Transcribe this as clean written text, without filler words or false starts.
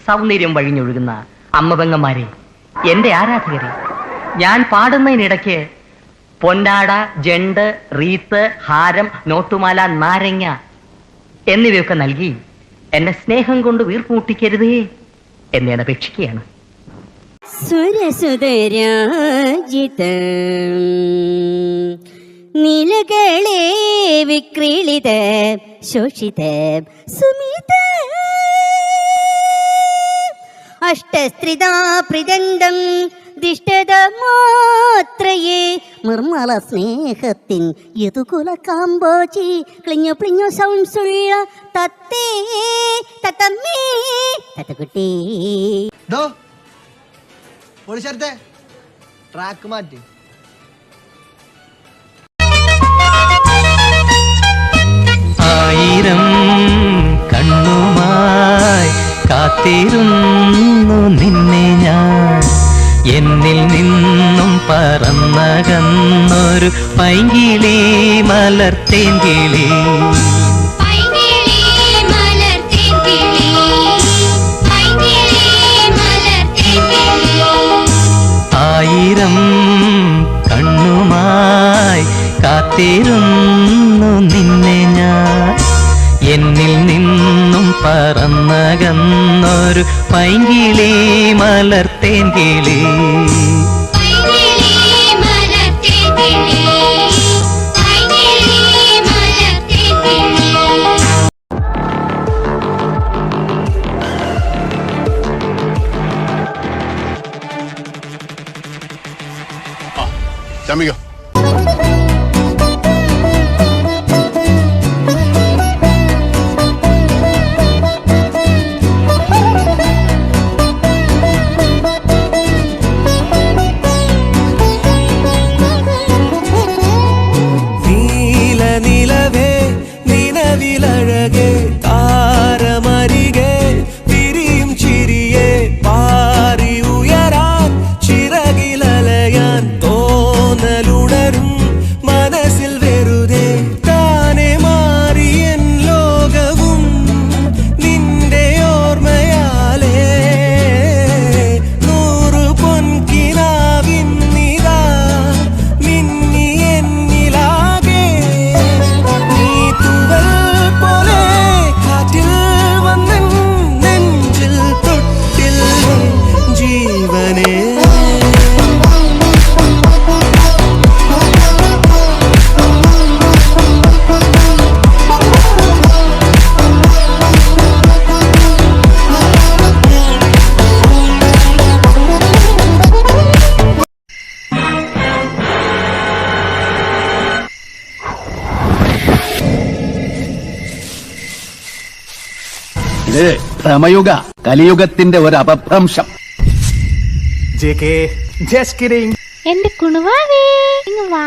സൗന്ദര്യം വഴിഞ്ഞൊഴുകുന്ന അമ്മ പെങ്ങന്മാരെ, എന്റെ ആരാധകരെ, ഞാൻ പാടുന്നതിനിടയ്ക്ക് പൊന്നാട, ജണ്ട്, റീത്ത്, ഹാരം, നോട്ടുമാല, നാരങ്ങ എന്നിവയൊക്കെ നൽകി എന്നെ സ്നേഹം കൊണ്ട് വീർപ്പൂട്ടിക്കരുതേ എന്നെ അപേക്ഷിക്കുകയാണ്. സുരസുതരാജിതം നിലകളെ വിക്രീളിത ശോഷിത സുമിത അഷ്ടസ്ത്രിതാ പ്രിദന്തം ദിഷ്ടത മാത്രയേ നിർമ്മല സ്നേഹത്തിൻ യതുകുല കാമ്പോചി ക്ലിഞ്ഞു പ്ലിഞ്ഞു സൗണ്ട്സുള്ള തത്തേ തത്തമ്മേ തത്തക്കുട്ടി. ട്രാക്ക് മാറ്റി. ആയിരം കണ്ണുമായി കാത്തിരുന്നു നിന്നെ ഞാൻ, എന്നിൽ നിന്നും പറന്നകന്നൊരു പൈങ്കിളി മലർത്തേങ്കിളി. ആയിരം കണ്ണുമായി കാത്തിരുന്നു നിന്നെ ഞാൻ, എന്നിൽ നിന്നും പറന്നകന്നൊരു പൈങ്കിളി മലർത്തേങ്കിളി. ചമ്മിക്കോ. നീലനിലവേ നിലവിലഴകേ താരമരികെ വിരിയും ചിരിയെ പാറി ഉയരാൻ ചിറകിലലയാൻ തോന്നലുണരും മനസ്സിൽ വെറുതെ താനെ മാറിയൻ ലോകവും നിന്റെ ഓർമ്മയാലേ. നൂറു പൊൻകിനാവിന്നിതാ മിന്നി എന്നിലാകെ. നീ തൂവൽ പോലെ കാറ്റിൽ വന്നൻ നെഞ്ചിൽ തൊട്ടിൽ ജീവനേ. ഇത് ഭ്രമയുഗ, കലിയുഗത്തിന്റെ ഒരു അപഭ്രംശം. എന്റെ കുണുവാവേ ഇങ്ങ് വാ.